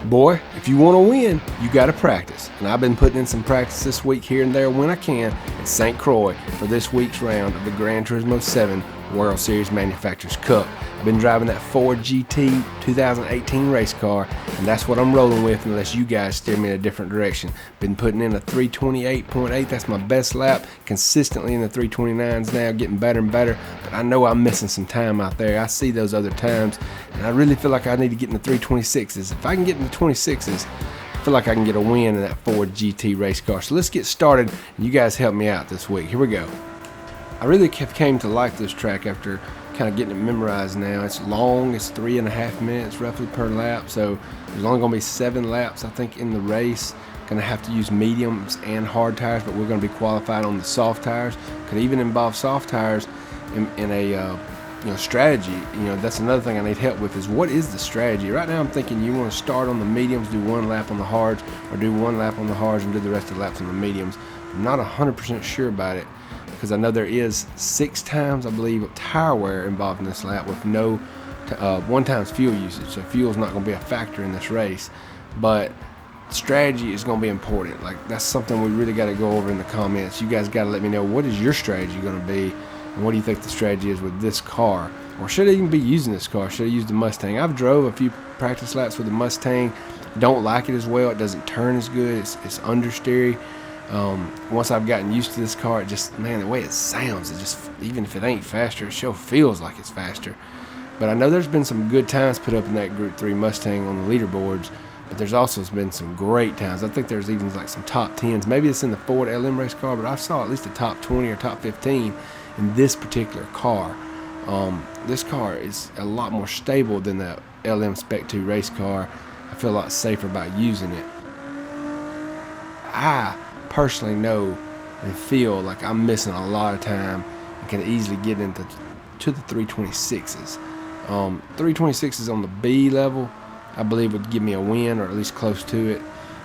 Boy, if you want to win, you got to practice. And I've been putting in some practice this week here and there when I can at St. Croix for this week's round of the Gran Turismo 7 World Series Manufacturers Cup. I've been driving that Ford GT 2018 race car, and that's what I'm rolling with unless you guys steer me in a different direction. Been putting in a 328.8, that's my best lap, consistently in the 329s now, getting better and better, but I know I'm missing some time out there. I see those other times, and I really feel like I need to get in the 326s. If I can get in the 26s, I feel like I can get a win in that Ford GT race car. So let's get started, and you guys help me out this week. Here we go. I really came to like this track after kind of getting it memorized now. It's long, it's 3.5 minutes roughly per lap, so there's only going to be 7 laps I think in the race. Going to have to use mediums and hard tires, but we're going to be qualified on the soft tires. Could even involve soft tires in a strategy. That's another thing I need help with, is what is the strategy? Right now I'm thinking you want to start on the mediums, do 1 lap on the hards, or do 1 lap on the hards and do the rest of the laps on the mediums. I'm not 100% sure about it, because I know there is 6 times, I believe, of tire wear involved in this lap with no 1 times fuel usage. So fuel's not going to be a factor in this race, but strategy is going to be important. Like, that's something we really got to go over in the comments. You guys got to let me know, what is your strategy going to be, and what do you think the strategy is with this car? Or should I even be using this car? Should I use the Mustang? I've drove a few practice laps with the Mustang. Don't like it as well. It doesn't turn as good. It's understeery. Once I've gotten used to this car, it just, man, the way it sounds, it just, even if it ain't faster, it sure feels like it's faster. But I know there's been some good times put up in that Group 3 Mustang on the leaderboards, but there's also been some great times. I think there's even like some top 10s. Maybe it's in the Ford LM race car, but I saw at least a top 20 or top 15 in this particular car. This car is a lot more stable than the LM Spec 2 race car. I feel a lot safer about using it. I personally know and feel like I'm missing a lot of time and can easily get into the 326s. 326s on the B level, I believe, would give me a win, or at least close to it.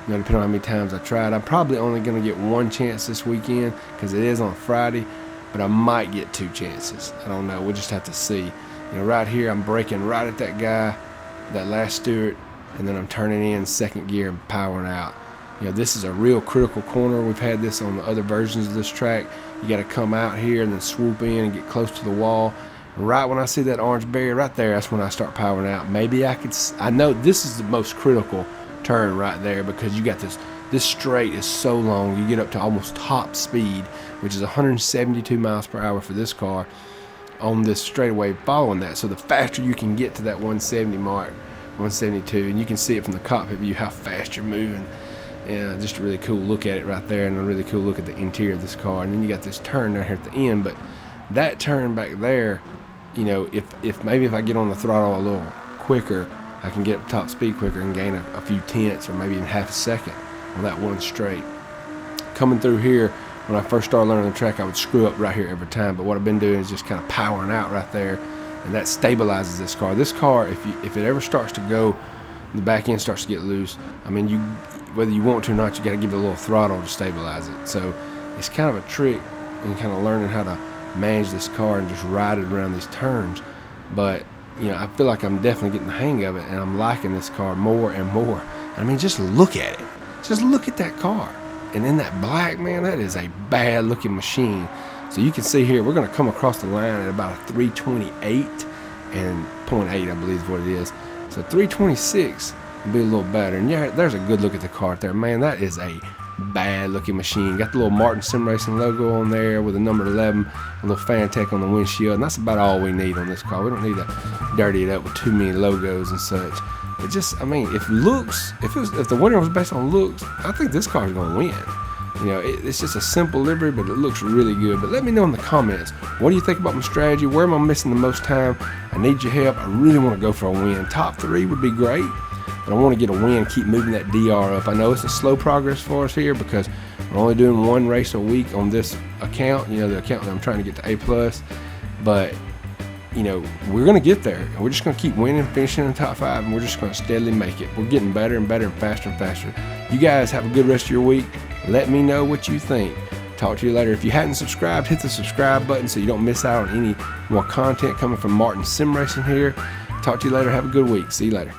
Depending on how many times I tried. I'm probably only going to get 1 chance this weekend because it is on Friday, but I might get 2 chances. I don't know. We'll just have to see. Right here, I'm braking right at that guy, that last Stewart, and then I'm turning in 2nd gear and powering out. This is a real critical corner. We've had this on the other versions of this track. You got to come out here and then swoop in and get close to the wall. And right when I see that orange barrier right there, that's when I start powering out. Maybe I know this is the most critical turn right there, because you got this straight is so long. You get up to almost top speed, which is 172 miles per hour for this car on this straightaway following that. So the faster you can get to that 170 mark, 172, and you can see it from the cockpit view how fast you're moving. And just a really cool look at it right there, and a really cool look at the interior of this car. And then you got this turn down here at the end, but that turn back there, if maybe if I get on the throttle a little quicker, I can get up top speed quicker and gain a few tenths or maybe even half a second on that one straight. Coming through here, when I first started learning the track, I would screw up right here every time, but what I've been doing is just kind of powering out right there, and that stabilizes this car. This car, if it ever starts to go, the back end starts to get loose, I mean, whether you want to or not, you got to give it a little throttle to stabilize it. So it's kind of a trick in kind of learning how to manage this car and just ride it around these turns. But I feel like I'm definitely getting the hang of it, and I'm liking this car more and more. I mean, just look at it. Just look at that car. And in that black, man, that is a bad looking machine. So you can see here, we're going to come across the line at about a 328 and 0.8, I believe is what it is. So 326 would be a little better. And yeah, there's a good look at the car there. Man, that is a bad looking machine. Got the little Martin Sim Racing logo on there with a number 11, a little Fanatec on the windshield, and that's about all we need on this car. We don't need to dirty it up with too many logos and such. But just, I mean, if the winner was based on looks, I think this car is going to win. It's just a simple livery, but it looks really good. But let me know in the comments, what do you think about my strategy? Where am I missing the most time? I need your help. I really want to go for a win. Top 3 would be great, but I want to get a win, keep moving that DR up. I know it's a slow progress for us here because we're only doing 1 race a week on this account, the account that I'm trying to get to A+. But, we're going to get there. And we're just going to keep winning, finishing in the top 5, and we're just going to steadily make it. We're getting better and better and faster and faster. You guys have a good rest of your week. Let me know what you think. Talk to you later. If you hadn't subscribed, hit the subscribe button so you don't miss out on any more content coming from Martin Sim Racing here. Talk to you later. Have a good week. See you later.